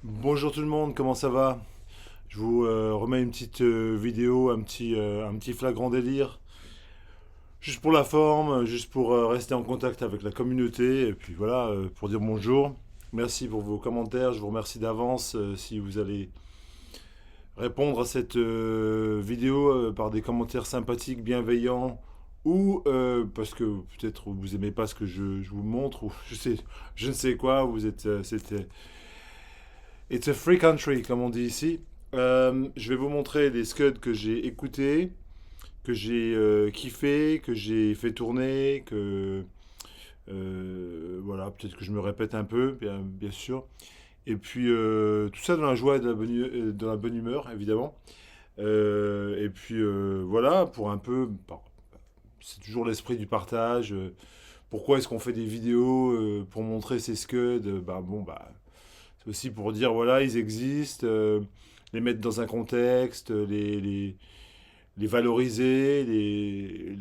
Bonjour tout le monde, comment ça va? Je vous remets une petite vidéo, un petit flagrant délire, juste pour la forme, juste pour rester en contact avec la communauté, et puis voilà, pour dire bonjour. Merci pour vos commentaires, je vous remercie d'avance si vous allez répondre à cette vidéo par des commentaires sympathiques, bienveillants, ou parce que peut-être vous aimez pas ce que je vous montre, ou je ne sais quoi, vous êtes, it's a free country, comme on dit ici. Je vais vous montrer des scuds que j'ai écoutés, que j'ai kiffé, que j'ai fait tourner, que voilà, peut-être que je me répète un peu, bien sûr. Et puis tout ça dans la joie et dans la bonne humeur, évidemment. Et puis voilà, pour un peu, bon, c'est toujours l'esprit du partage. Pourquoi est-ce qu'on fait des vidéos pour montrer ces scuds? C'est aussi pour dire, voilà, ils existent, les mettre dans un contexte, les valoriser,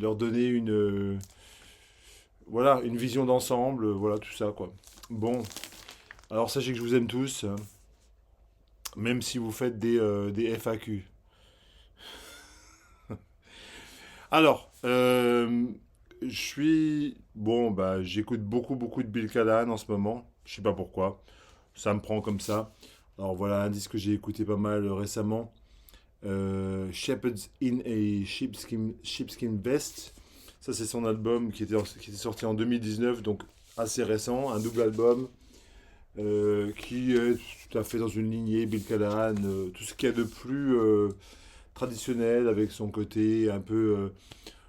leur donner voilà, une vision d'ensemble, voilà, tout ça, quoi. Bon, alors sachez que je vous aime tous, hein, même si vous faites des FAQ. Alors, j'écoute beaucoup de Bill Callahan en ce moment, je sais pas pourquoi, ça me prend comme ça. Alors voilà un disque que j'ai écouté pas mal récemment. Shepherds in a Sheepskin Vest. Ça, c'est son album qui était sorti en 2019, donc assez récent, un double album qui est tout à fait dans une lignée Bill Callahan, tout ce qu'il y a de plus traditionnel avec son côté un peu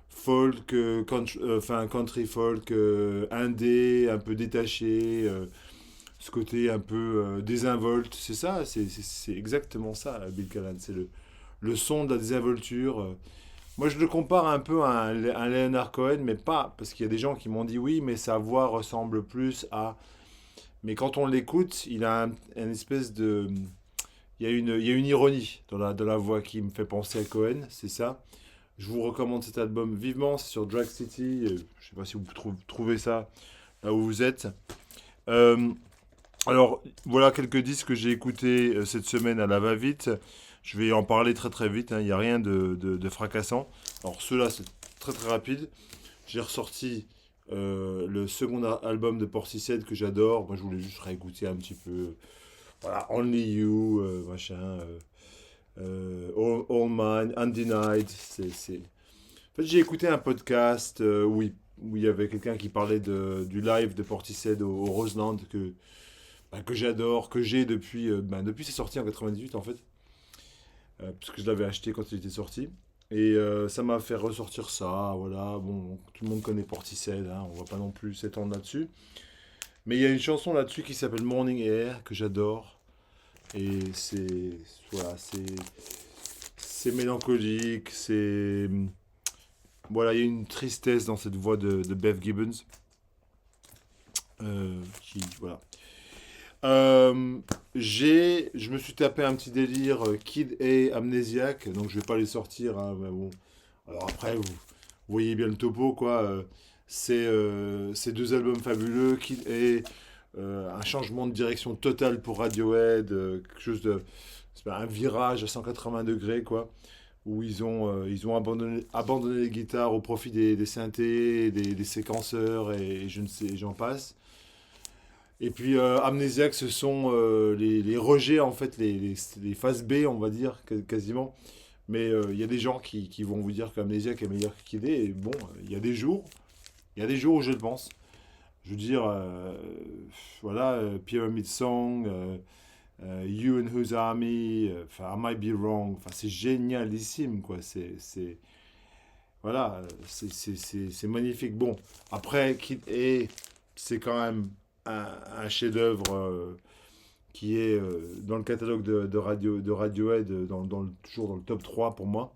folk, country folk, indé, un peu détaché, ce côté un peu désinvolte. C'est ça, c'est exactement ça, Bill Callahan. C'est le son de la désinvolture. Moi, je le compare un peu à un Leonard Cohen, mais pas, parce qu'il y a des gens qui m'ont dit oui, mais sa voix ressemble plus à. Mais quand on l'écoute, il a un espèce de. Il y a une ironie dans la voix qui me fait penser à Cohen, c'est ça. Je vous recommande cet album vivement, c'est sur Drag City. Je sais pas si vous trouvez ça là où vous êtes. Euh, alors, voilà quelques disques que j'ai écoutés cette semaine à la va-vite. Je vais en parler très vite, hein, il n'y a rien de fracassant. Alors, ceux-là, c'est très rapide. J'ai ressorti le second album de Portishead que j'adore. Moi, je voulais juste réécouter un petit peu. Voilà, Only You, All Mine, Undenied. En fait, j'ai écouté un podcast où il y avait quelqu'un qui parlait du live de Portishead au Roseland que j'adore, que j'ai depuis c'est sorti en 98 en fait, parce que je l'avais acheté quand il était sorti. Et ça m'a fait ressortir ça, voilà. Bon, tout le monde connaît Portishead, hein, on va pas non plus s'étendre là-dessus. Mais il y a une chanson là-dessus qui s'appelle Morning Air, que j'adore. Et voilà, c'est mélancolique, voilà, il y a une tristesse dans cette voix de Bev Gibbons. Voilà. Je me suis tapé un petit délire Kid A amnésiaque, donc je vais pas les sortir, hein, mais bon. Alors après, vous voyez bien le topo, quoi. C'est deux albums fabuleux. Kid A, un changement de direction total pour Radiohead, quelque chose de. C'est pas un virage à 180 degrés, quoi. Où ils ont abandonné les guitares au profit des synthés, des séquenceurs et je ne sais, j'en passe. Et puis Amnesiac, ce sont les rejets, en fait, les phases B, on va dire, quasiment. Mais il y a des gens qui vont vous dire qu'Amnesiac est meilleur que Kid A, et bon, il y a des jours où je le pense. Je veux dire, voilà, Pyramid Song, You and Whose Army, enfin, I Might Be Wrong, enfin, c'est génialissime, quoi. Voilà, c'est magnifique. Bon, après, Kid A, c'est quand même un chef-d'œuvre qui est dans le catalogue de Radiohead, toujours dans le top 3 pour moi,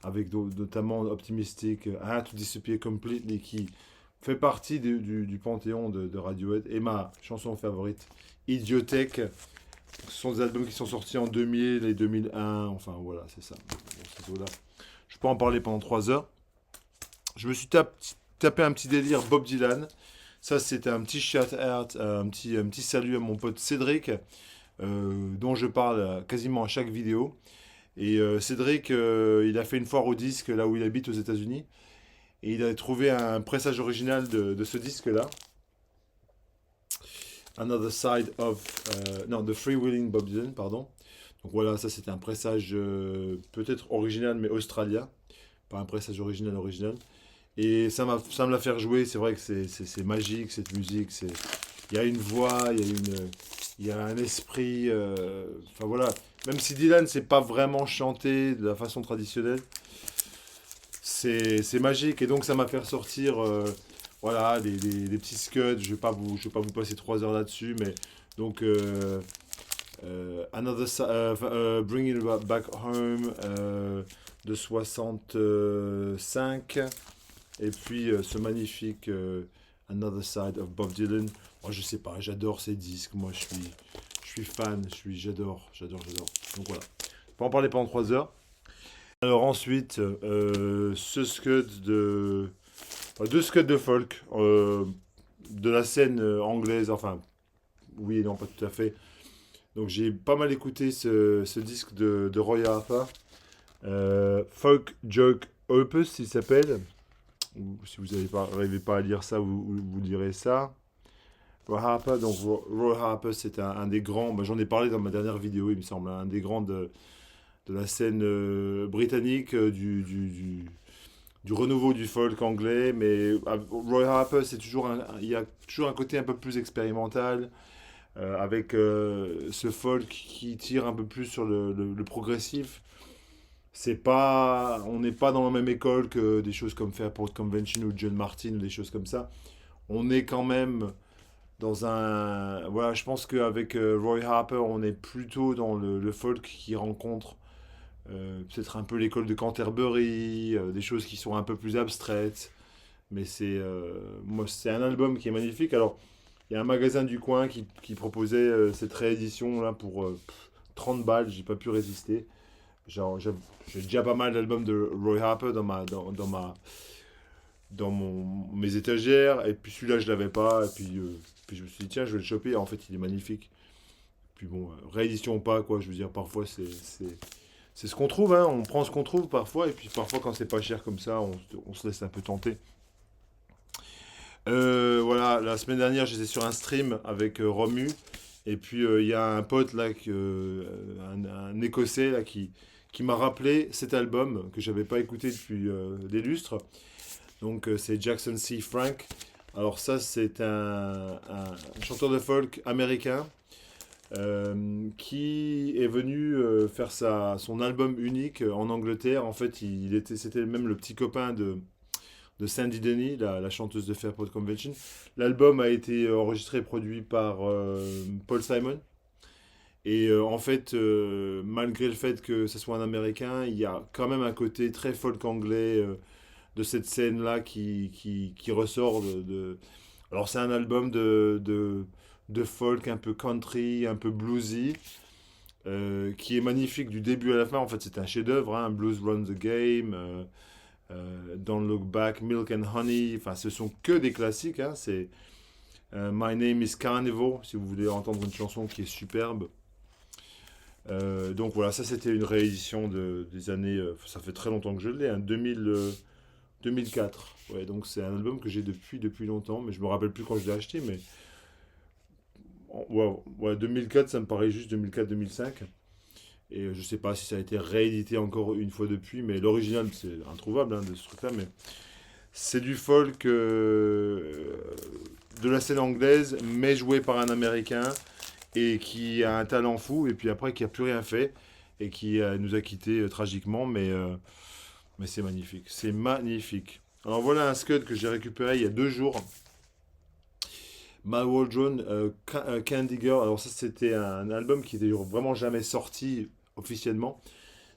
avec notamment Optimistic, How to Disappear Completely, qui fait partie du panthéon de Radiohead, et ma chanson favorite, Idiotech. Ce sont des albums qui sont sortis en 2000 et 2001, enfin voilà, c'est ça. Bon, c'est là. Je peux en parler pendant 3 heures. Je me suis tapé un petit délire Bob Dylan. Ça, c'était un petit shout-out, un petit salut à mon pote Cédric, dont je parle quasiment à chaque vidéo. Et Cédric, il a fait une foire au disque là où il habite aux États-Unis. Et il a trouvé un pressage original de ce disque-là. Another Side of... non, The Freewheeling Bob Dylan, pardon. Donc voilà, ça c'était un pressage peut-être original, mais australien. Pas un pressage original original. Et ça me l'a fait jouer. C'est vrai que c'est magique, cette musique. Il y a une voix, il y a un esprit. Enfin voilà. Même si Dylan, c'est pas vraiment chanté de la façon traditionnelle, c'est magique. Et donc ça m'a fait ressortir voilà, des petits scuds. Je vais pas vous passer 3 heures là-dessus. Mais donc, Bring It Back Home de 65. Et puis ce magnifique Another Side of Bob Dylan. Moi, je sais pas, j'adore ces disques. Moi, je suis fan, j'adore. Donc voilà. Je peux en parler pendant 3 heures. Alors ensuite, ce scud deux scuds de folk de la scène anglaise. Enfin, oui et non, pas tout à fait. Donc j'ai pas mal écouté ce disque de Roy Harper. Folk Joke Opus, il s'appelle. Ou si vous n'arrivez pas à lire ça, vous direz ça. Roy Harper, donc Roy Harper, c'est un des grands, bah, j'en ai parlé dans ma dernière vidéo, il me semble, un des grands de la scène britannique, du renouveau du folk anglais. Mais Roy Harper, il y a toujours un côté un peu plus expérimental, avec ce folk qui tire un peu plus sur le progressif. On n'est pas dans la même école que des choses comme Fairport Convention ou John Martin ou des choses comme ça. On est quand même dans un, voilà, je pense qu'avec Roy Harper, on est plutôt dans le folk qui rencontre peut-être un peu l'école de Canterbury, des choses qui sont un peu plus abstraites. Mais c'est un album qui est magnifique. Alors, il y a un magasin du coin qui proposait cette réédition là pour 30 balles. J'ai pas pu résister. Genre, j'ai déjà pas mal d'albums de Roy Harper dans mes étagères. Et puis celui-là, je l'avais pas. Et puis je me suis dit, tiens, je vais le choper. En fait, il est magnifique. Puis bon, réédition ou pas, quoi. Je veux dire, parfois, c'est ce qu'on trouve, hein. On prend ce qu'on trouve parfois. Et puis parfois, quand c'est pas cher comme ça, on se laisse un peu tenter. Voilà, la semaine dernière, j'étais sur un stream avec Romu. Et puis, il y a un pote là, un Écossais là, qui m'a rappelé cet album que j'avais pas écouté depuis des lustres. Donc, c'est Jackson C. Frank. Alors, ça, c'est un chanteur de folk américain qui est venu faire son album unique en Angleterre. En fait, c'était même le petit copain de Sandy Denny, la chanteuse de Fairport Convention. L'album a été enregistré et produit par Paul Simon. Et en fait, malgré le fait que ce soit un Américain, il y a quand même un côté très folk anglais de cette scène-là qui ressort Alors c'est un album de folk un peu country, un peu bluesy, qui est magnifique du début à la fin. En fait, c'est un chef-d'œuvre, hein, Blues Run the Game. Don't Look Back, Milk and Honey, enfin ce sont que des classiques, hein. C'est My Name is Carnival, si vous voulez entendre une chanson qui est superbe. Donc voilà, ça c'était une réédition des années, ça fait très longtemps que je l'ai, hein, 2004. Ouais, donc c'est un album que j'ai depuis longtemps, mais je me rappelle plus quand je l'ai acheté, mais ouais, ouais, 2004, ça me paraît juste 2004-2005. Et je sais pas si ça a été réédité encore une fois depuis, mais l'original c'est introuvable, hein, de ce truc-là, mais c'est du folk de la scène anglaise, mais joué par un Américain et qui a un talent fou, et puis après qui a plus rien fait et qui nous a quittés tragiquement, mais c'est magnifique. C'est magnifique. Alors voilà un scud que j'ai récupéré il y a 2 jours. My Waldron, Candy Girl. Alors ça c'était un album qui était vraiment jamais sorti officiellement.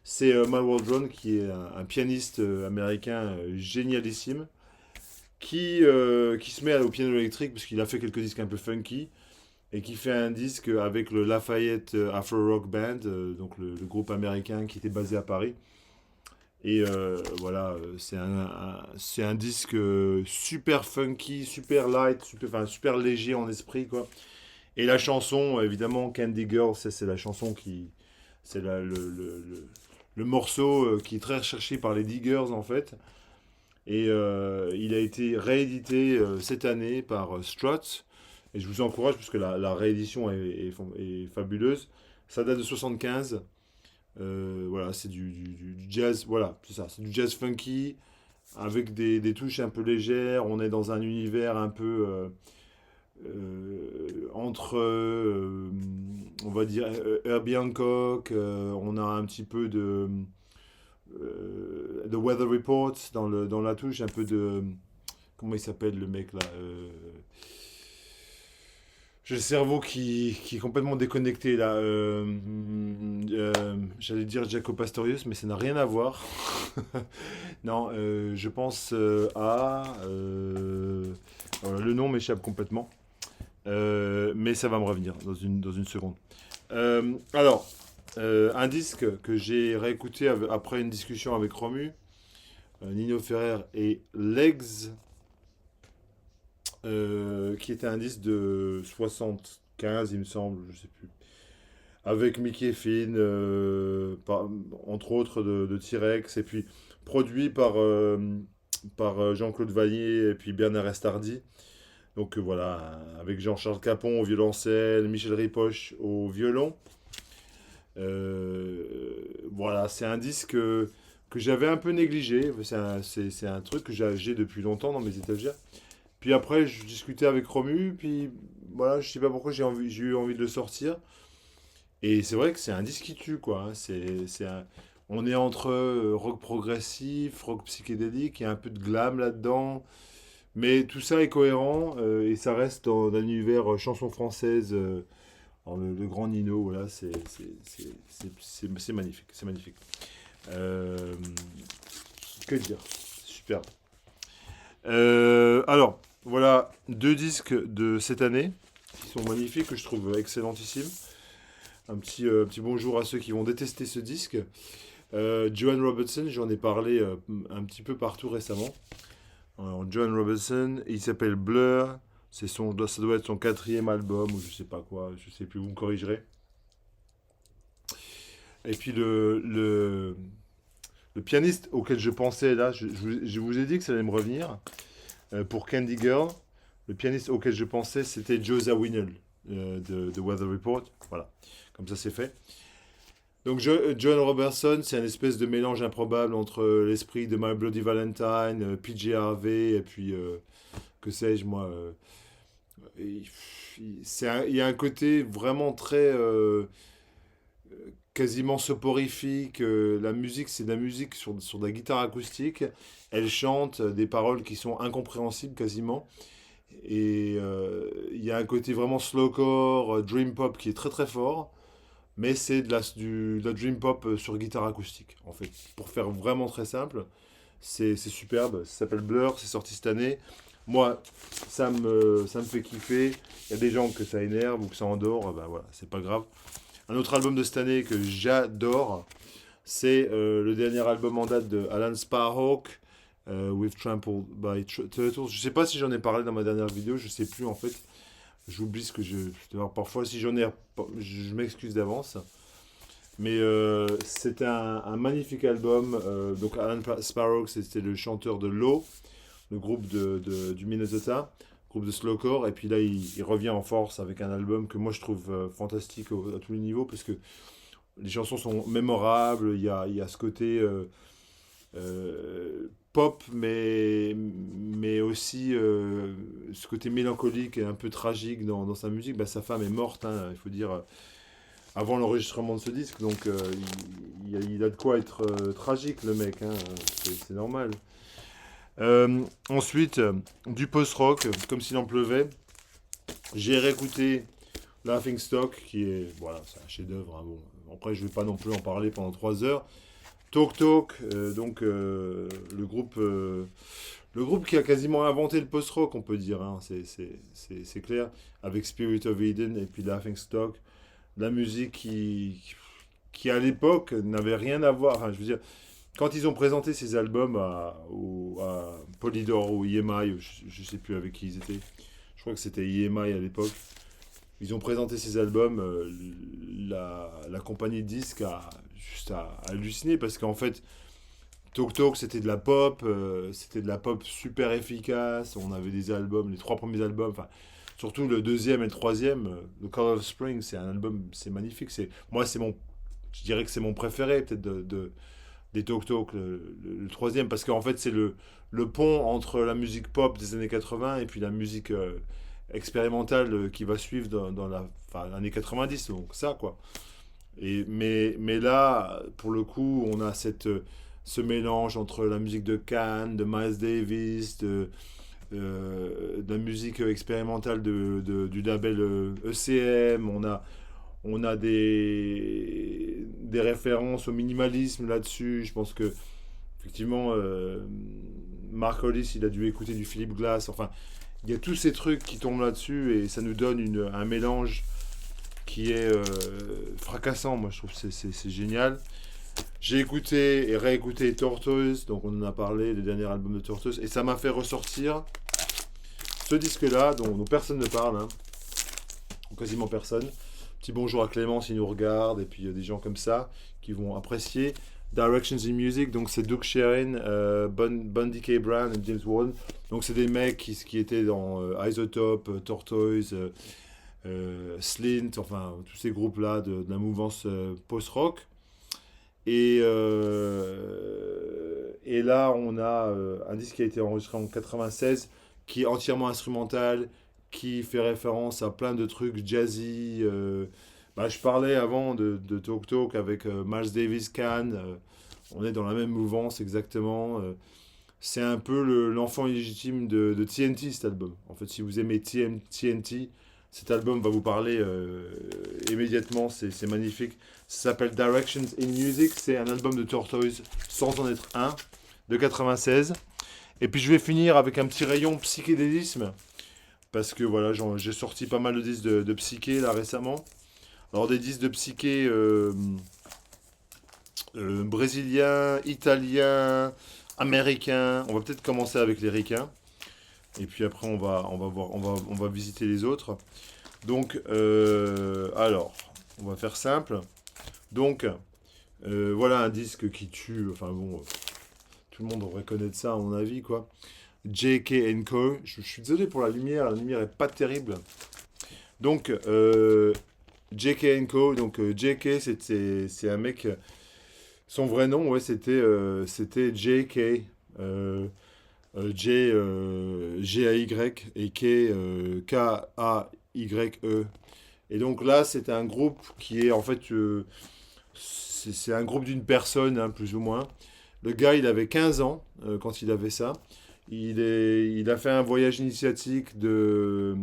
C'est My Waldron qui est un pianiste américain génialissime qui se met au piano électrique parce qu'il a fait quelques disques un peu funky et qui fait un disque avec le Lafayette Afro Rock Band, donc le groupe américain qui était basé à Paris. Et voilà, c'est un disque super funky, super light, super léger en esprit, quoi. Et la chanson, évidemment, Candy Girl, c'est la chanson qui. C'est le morceau qui est très recherché par les diggers, en fait. Et il a été réédité cette année par Struts. Et je vous encourage, parce que la réédition est fabuleuse. Ça date de 75. Voilà, c'est du jazz. Voilà, c'est ça. C'est du jazz funky, avec des touches un peu légères. On est dans un univers un peu entre, on va dire, Herbie Hancock. On a un petit peu de Weather Report dans la touche, un peu de. Comment il s'appelle le mec là J'ai le cerveau qui est complètement déconnecté là. J'allais dire Jaco Pastorius, mais ça n'a rien à voir. Non, je pense le nom m'échappe complètement. Mais ça va me revenir dans une seconde. Alors, un disque que j'ai réécouté après une discussion avec Romu, Nino Ferrer et Legs, qui était un disque de 75, il me semble, je sais plus. Avec Mickey Finn, entre autres de T-Rex, et puis produit par Jean-Claude Vanier et puis Bernard Estardi. Donc voilà, avec Jean-Charles Capon au violoncelle, Michel Ripoche au violon. Voilà, c'est un disque que j'avais un peu négligé. C'est un truc que j'ai depuis longtemps dans mes étagères. Puis après, je discutais avec Romu, puis voilà, je sais pas pourquoi j'ai eu envie de le sortir. Et c'est vrai que c'est un disque qui tue, quoi, hein. On est entre rock progressif, rock psychédélique, il y a un peu de glam là-dedans. Mais tout ça est cohérent et ça reste dans un univers chanson française. Alors le grand Nino, voilà, c'est magnifique, c'est magnifique. Euh, que dire, super. Alors, voilà deux disques de cette année qui sont magnifiques, que je trouve excellentissimes. Un petit bonjour à ceux qui vont détester ce disque. Joan Robertson, j'en ai parlé un petit peu partout récemment. Alors, Joan Robertson, il s'appelle Blur. Ça doit être son quatrième album ou je sais pas quoi, je sais plus, vous me corrigerez. Et puis le pianiste auquel je pensais là, je vous ai dit que ça allait me revenir. Pour Candy Girl, le pianiste auquel je pensais, c'était Joe Zawinul de Weather Report. Voilà, comme ça c'est fait. Donc Joan Robertson, c'est une espèce de mélange improbable entre l'esprit de My Bloody Valentine, PJ Harvey, et puis, que sais-je moi. Il y a un côté vraiment très quasiment soporifique. La musique, c'est de la musique sur de la guitare acoustique. Elle chante des paroles qui sont incompréhensibles quasiment. Et il y a un côté vraiment slowcore, dream pop qui est très très fort. Mais c'est de la dream pop sur guitare acoustique, en fait. Pour faire vraiment très simple, c'est superbe. Ça s'appelle Blur, c'est sorti cette année. Moi, ça me fait kiffer. Il y a des gens que ça énerve ou que ça endort, ben voilà, c'est pas grave. Un autre album de cette année que j'adore, c'est le dernier album en date de Alan Sparhawk, With Trampled by Turtles. Je sais pas si j'en ai parlé dans ma dernière vidéo, je sais plus en fait. J'oublie ce que parfois, si j'en ai, je m'excuse d'avance. Mais c'était un magnifique album. Donc Alan Sparrow, c'était le chanteur de Low, le groupe du Minnesota, groupe de slowcore. Et puis là, il revient en force avec un album que moi je trouve fantastique à tous les niveaux parce que les chansons sont mémorables. Il y a ce côté pop, mais aussi ce côté mélancolique et un peu tragique dans sa musique. Bah, sa femme est morte, hein, il faut dire, avant l'enregistrement de ce disque, donc il a de quoi être tragique, le mec, hein, c'est normal. Ensuite, du post-rock, comme s'il en pleuvait. J'ai réécouté Laughing Stock, qui est, voilà, c'est un chef-d'œuvre, hein, bon. Après, je ne vais pas non plus en parler pendant 3 heures. Talk Talk, donc le groupe qui a quasiment inventé le post-rock, on peut dire, hein, c'est clair, avec Spirit of Eden et puis Laughing Stock, la musique qui à l'époque n'avait rien à voir. Hein, je veux dire, quand ils ont présenté ces albums à Polydor ou EMI, je ne sais plus avec qui ils étaient, je crois que c'était EMI à l'époque, ils ont présenté ces albums, la compagnie de disques a juste halluciné parce qu'en fait, Talk Talk c'était de la pop super efficace. On avait des albums, les trois premiers albums, enfin surtout le deuxième et le troisième, The Color of Spring, c'est un album, c'est magnifique. Je dirais que c'est mon préféré peut-être des Talk Talk, le troisième, parce qu'en fait c'est le pont entre la musique pop des années 80 et puis la musique expérimentale qui va suivre dans enfin, l'année 90, donc ça quoi. Mais là, pour le coup, on a ce mélange entre la musique de Cannes, de Miles Davis, de la musique expérimentale du label ECM. On a des références au minimalisme là-dessus. Je pense que, effectivement, Mark Hollis, il a dû écouter du Philip Glass. Enfin, il y a tous ces trucs qui tombent là-dessus et ça nous donne un mélange qui est fracassant. Moi, je trouve que c'est génial. J'ai écouté et réécouté Tortoise, donc on en a parlé, le dernier album de Tortoise, et ça m'a fait ressortir ce disque-là, dont personne ne parle, hein, ou quasiment personne. Petit bonjour à Clément s'il nous regarde, et puis il y a des gens comme ça qui vont apprécier. Directions in Music, donc c'est Doug Sherin, Bundy K. Brown et James Warden. Donc c'est des mecs qui étaient dans Isotope, Tortoise, Slint, enfin tous ces groupes-là de la mouvance post-rock. Et là, on a un disque qui a été enregistré en 96, qui est entièrement instrumental, qui fait référence à plein de trucs jazzy. Bah, je parlais avant de Talk Talk avec Miles Davis, Can. On est dans la même mouvance exactement. C'est un peu l'enfant illégitime de TNT, cet album. En fait, si vous aimez TNT, cet album va vous parler immédiatement. C'est magnifique. Ça s'appelle Directions in Music. C'est un album de Tortoise, sans en être un, de 96. Et puis je vais finir avec un petit rayon psychédélisme. Parce que voilà, j'ai sorti pas mal de disques de psyché là récemment. Alors des disques de psyché brésiliens, italiens, américains. On va peut-être commencer avec les ricains. Et puis après on va voir, on va visiter les autres. Donc alors, on va faire simple. Donc voilà un disque qui tue. Enfin bon, tout le monde devrait connaître ça à mon avis quoi. J.K. Co. Je suis désolé pour la lumière est pas terrible. Donc J.K. Co. Donc J.K. c'est un mec. Son vrai nom, ouais, c'était J.K. G-A-Y et K, K-A-Y-E. Et donc là, c'est un groupe qui est en fait. C'est un groupe d'une personne, hein, plus ou moins. Le gars, il avait 15 ans quand il avait ça. Il a fait un voyage initiatique de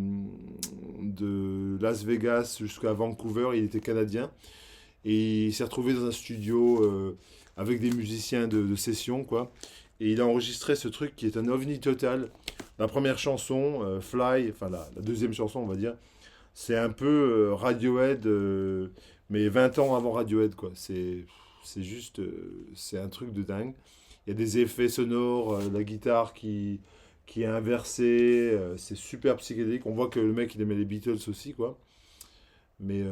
Las Vegas jusqu'à Vancouver. Il était canadien. Et il s'est retrouvé dans un studio avec des musiciens de session, quoi. Et il a enregistré ce truc qui est un ovni total. La première chanson, Fly, enfin la deuxième chanson, on va dire, c'est un peu Radiohead, mais 20 ans avant Radiohead, quoi. C'est juste, c'est un truc de dingue. Il y a des effets sonores, la guitare qui est inversée, c'est super psychédélique. On voit que le mec, il aimait les Beatles aussi, quoi. Mais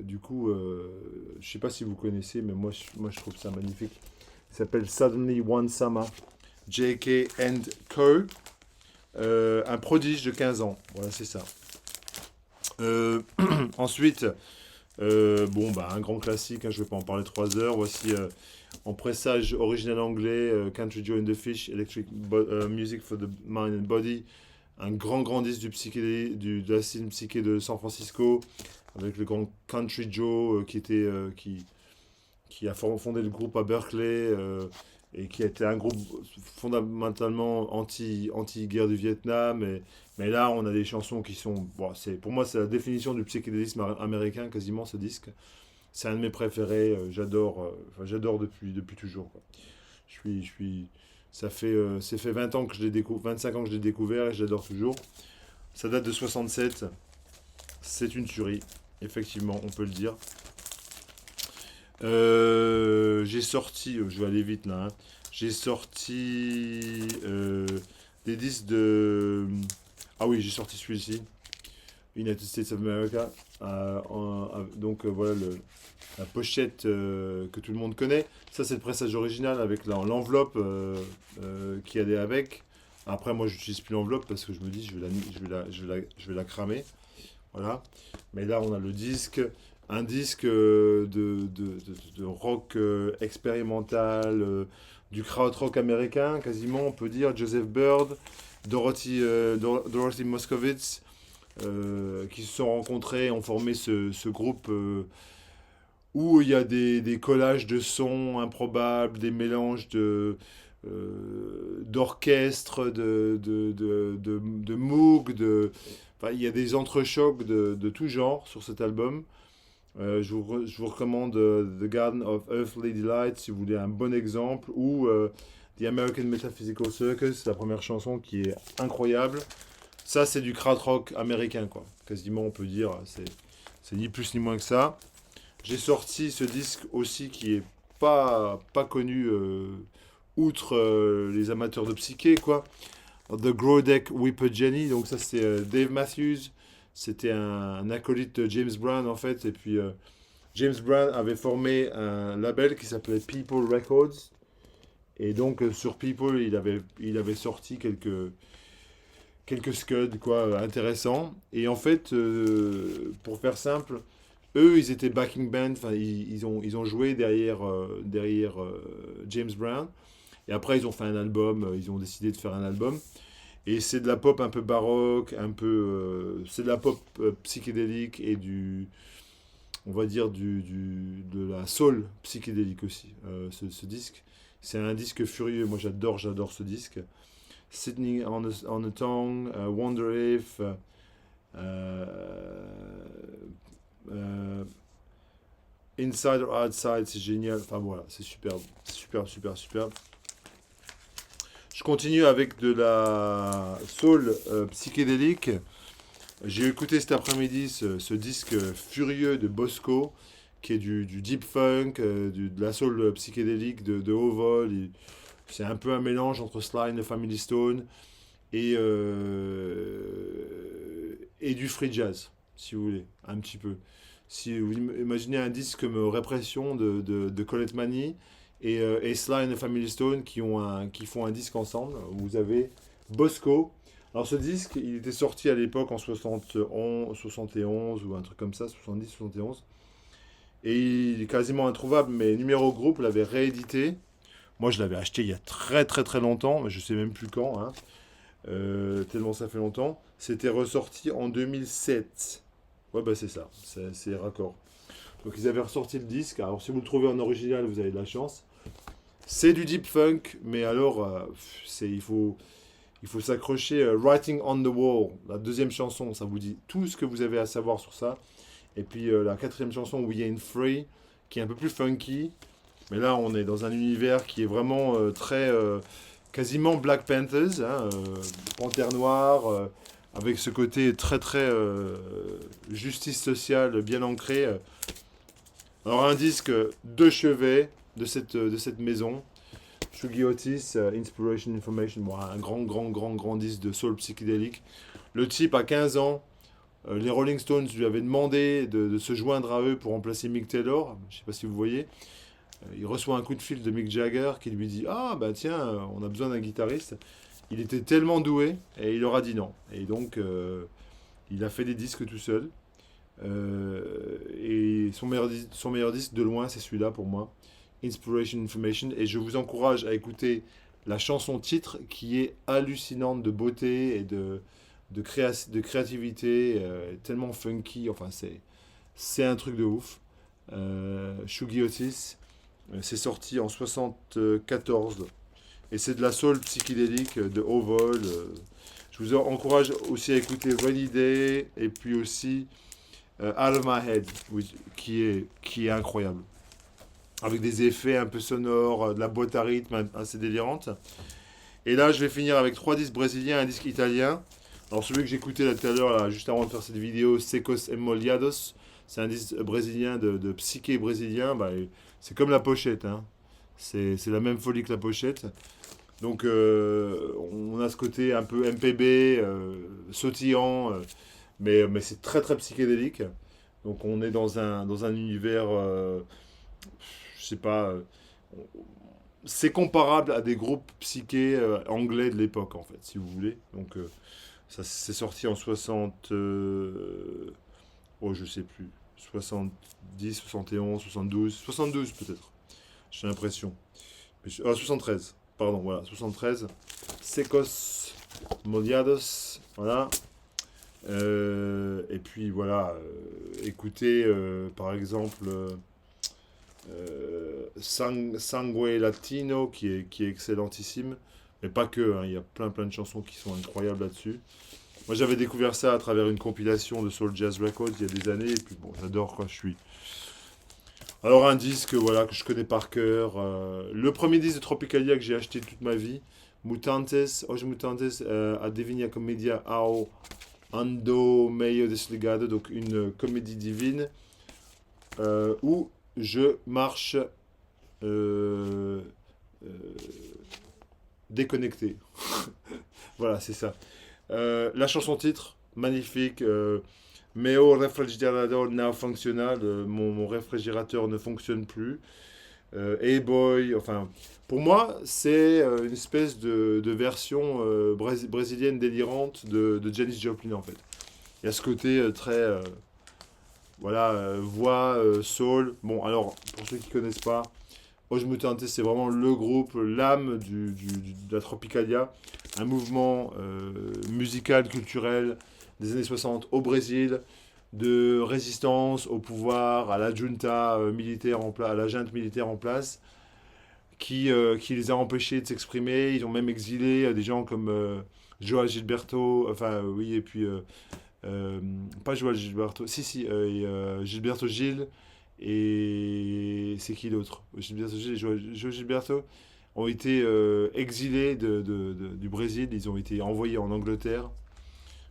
du coup, je sais pas si vous connaissez, mais moi je trouve ça magnifique. Il s'appelle Suddenly One Summer, J.K. Co. Un prodige de 15 ans. Voilà, c'est ça. Ensuite, bon, bah, un grand classique, hein, je vais pas en parler 3 heures. Voici en pressage original anglais, Country Joe and the Fish, Music for the Mind and Body. Un grand disque de la scène psyché de San Francisco, avec le grand Country Joe qui a fondé le groupe à Berkeley et qui a été un groupe fondamentalement anti-guerre du Vietnam. Mais là, on a des chansons qui sont... Bon, pour moi, c'est la définition du psychédélisme américain, quasiment, ce disque. C'est un de mes préférés. J'adore depuis toujours, quoi. Je suis, ça fait 20 ans que je l'ai 25 ans que je l'ai découvert et je l'adore toujours. Ça date de 67. C'est une tuerie. Effectivement, on peut le dire. J'ai sorti, je vais aller vite là, hein. J'ai sorti des disques de. Ah oui, j'ai sorti celui-ci. United States of America. Voilà la pochette que tout le monde connaît. Ça, c'est le pressage original avec l'enveloppe qui allait avec. Après, moi, j'utilise plus l'enveloppe parce que je me dis, je vais la cramer. Voilà. Mais là, on a le disque. Un disque de rock expérimental, du krautrock américain, quasiment, on peut dire. Joseph Bird, Dorothy Moscovitz, qui se sont rencontrés, ont formé ce groupe où il y a des collages de sons improbables, des mélanges d'orchestre, de Moog, enfin, il y a des entrechocs de tout genre sur cet album. Je vous recommande The Garden of Earthly Delight si vous voulez un bon exemple, ou The American Metaphysical Circus, la première chanson qui est incroyable. Ça, c'est du krautrock américain, quoi. Quasiment, on peut dire, c'est ni plus ni moins que ça. J'ai sorti ce disque aussi qui est pas connu outre les amateurs de psyché, quoi. The Grodeck Whipper Jenny, donc ça c'est Dave Matthews, c'était un acolyte de James Brown en fait, et puis James Brown avait formé un label qui s'appelait People Records, et donc sur People il avait sorti quelques scuds quoi, intéressants, et en fait, pour faire simple, eux ils étaient backing band, enfin ils ont joué derrière James Brown, et après ils ont fait un album, ils ont décidé de faire un album. Et c'est de la pop un peu baroque, c'est de la pop psychédélique et on va dire de la soul psychédélique aussi, ce disque. C'est un disque furieux, moi j'adore ce disque. Sitting on a Tongue, Wonder If, euh, euh, Inside or Outside, c'est génial. Enfin voilà, c'est superbe, superbe. Je continue avec de la soul psychédélique. J'ai écouté cet après-midi ce disque furieux de Bosco, qui est du deep funk, de la soul psychédélique de haut vol. C'est un peu un mélange entre Sly and the Family Stone et du free jazz, si vous voulez, un petit peu. Si vous imaginez un disque comme Répression de Colette Mani et Sly and the Family Stone qui font un disque ensemble. Vous avez Bosco. Alors ce disque, il était sorti à l'époque en 71 ou un truc comme ça, 70, 71. Et il est quasiment introuvable, mais Numéro Groupe l'avait réédité. Moi, je l'avais acheté il y a très longtemps, mais je sais même plus quand, hein. Tellement ça fait longtemps. C'était ressorti en 2007. Ouais, bah c'est ça, c'est raccord. Donc ils avaient ressorti le disque. Alors si vous le trouvez en original, vous avez de la chance. C'est du deep funk, mais alors il faut s'accrocher. Writing on the Wall, la deuxième chanson, ça vous dit tout ce que vous avez à savoir sur ça. Et puis la quatrième chanson, We Ain't Free, qui est un peu plus funky. Mais là, on est dans un univers qui est vraiment quasiment Black Panthers, hein, Panthère Noire, avec ce côté très justice sociale bien ancré. Alors un disque de chevet de cette maison, Shugi Otis, Inspiration Information, bon, un grand disque de soul psychédélique. Le type a 15 ans, les Rolling Stones lui avaient demandé de se joindre à eux pour remplacer Mick Taylor, je ne sais pas si vous voyez. Il reçoit un coup de fil de Mick Jagger qui lui dit «Ah bah tiens, on a besoin d'un guitariste». Il était tellement doué et il leur a dit non. Et donc il a fait des disques tout seul. Et son meilleur disque de loin, c'est celui-là pour moi, Inspiration Information. Et je vous encourage à écouter la chanson titre qui est hallucinante de beauté et de créativité, tellement funky. Enfin, c'est un truc de ouf. Shugi Otis, c'est sorti en 74 et c'est de la soul psychédélique de haut vol. Je vous encourage aussi à écouter Rainy Day et puis aussi Out of My Head, qui est incroyable. Avec des effets un peu sonores, de la boîte à rythme assez délirante. Et là, je vais finir avec 3 disques brésiliens, un disque italien. Alors, celui que j'écoutais là tout à l'heure, là, juste avant de faire cette vidéo, Secos Emoliados. C'est un disque brésilien de psyché brésilien. Bah, c'est comme la pochette, hein. C'est la même folie que la pochette. Donc, on a ce côté un peu MPB, sautillant. mais c'est très très psychédélique. Donc on est dans un univers, je sais pas, c'est comparable à des groupes psychés anglais de l'époque, en fait, si vous voulez. Donc ça c'est sorti en 60, oh je sais plus, 70, 71, 72, 72 peut-être, j'ai l'impression. 73, pardon, voilà, 73. Secos Moliados, voilà. Et puis voilà, écoutez par exemple Sangue Latino qui est excellentissime, mais pas que, hein, il y a plein de chansons qui sont incroyables là-dessus. Moi j'avais découvert ça à travers une compilation de Soul Jazz Records il y a des années, et puis bon, j'adore quand je suis. Alors un disque voilà, que je connais par cœur, le premier disque de Tropicalia que j'ai acheté toute ma vie, Mutantes, Hoje Mutantes, a Divina Commedia ao Ando Meio Desligado, donc une comédie divine où je marche euh, euh, déconnecté. Voilà, c'est ça. La chanson titre, magnifique. Meo refrigerador não funciona, mon réfrigérateur ne fonctionne plus. Hey Boy, enfin, pour moi, c'est une espèce de version brésilienne délirante de Janis Joplin en fait. Il y a ce côté très, voilà, voix, soul. Bon, alors, pour ceux qui connaissent pas, Hoje Mutante, c'est vraiment le groupe, l'âme de la Tropicalia, un mouvement musical, culturel des années 60 au Brésil, de résistance au pouvoir, à la junta militaire à la junte militaire en place, qui les a empêchés de s'exprimer. Ils ont même exilé des gens comme Joao Gilberto, enfin oui, et puis pas Joao Gilberto, si, Gilberto Gil, et c'est qui l'autre? Gilberto Gil et Joao Gilberto ont été exilés du Brésil, ils ont été envoyés en Angleterre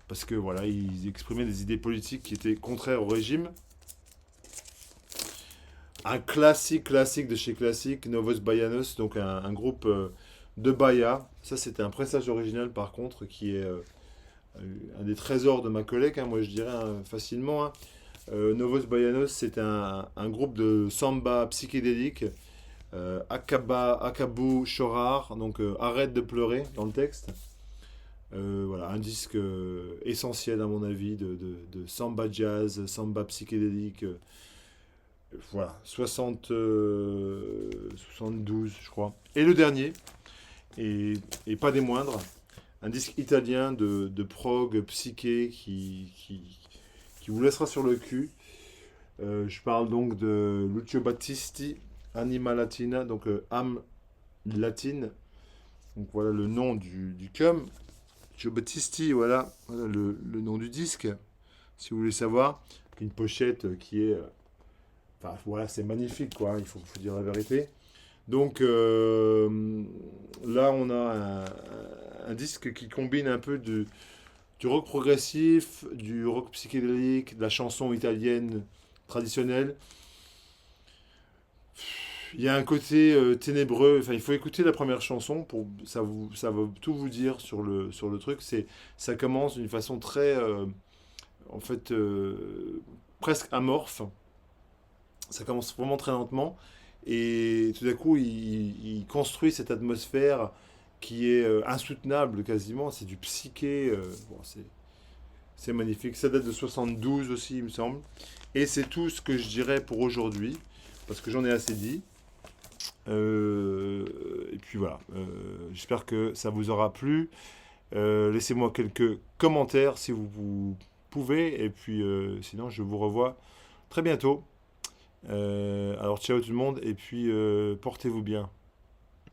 parce que voilà, ils exprimaient des idées politiques qui étaient contraires au régime. Un classique de chez classique, Novos Baianos, donc un groupe de Bahia. Ça, c'était un pressage original par contre, qui est un des trésors de ma collègue, hein, moi je dirais facilement. Hein. Novos Baianos, c'est un groupe de samba psychédélique, Akabu Chorar, donc arrête de pleurer dans le texte. Voilà, un disque essentiel à mon avis de samba jazz, samba psychédélique. Voilà, 72 je crois. Et le dernier, et pas des moindres, un disque italien de prog psyché qui vous laissera sur le cul. Je parle donc de Lucio Battisti, Anima Latina, donc âme latine. Donc voilà le nom du cum. Lucio Battisti, voilà le nom du disque, si vous voulez savoir. Une pochette qui est enfin, voilà, c'est magnifique, quoi. Faut dire la vérité. Donc là, on a un disque qui combine un peu du rock progressif, du rock psychédélique, de la chanson italienne traditionnelle. Il y a un côté ténébreux. Enfin, il faut écouter la première chanson pour ça va tout vous dire sur le truc. Ça commence d'une façon très, en fait, presque amorphe. Ça commence vraiment très lentement et tout d'un coup il construit cette atmosphère qui est insoutenable quasiment, c'est du psyché, bon, c'est magnifique, ça date de 72 aussi il me semble, et c'est tout ce que je dirais pour aujourd'hui, parce que j'en ai assez dit. Et puis voilà, j'espère que ça vous aura plu. Laissez-moi quelques commentaires si vous pouvez, et puis sinon je vous revois très bientôt. Alors ciao tout le monde et puis portez-vous bien.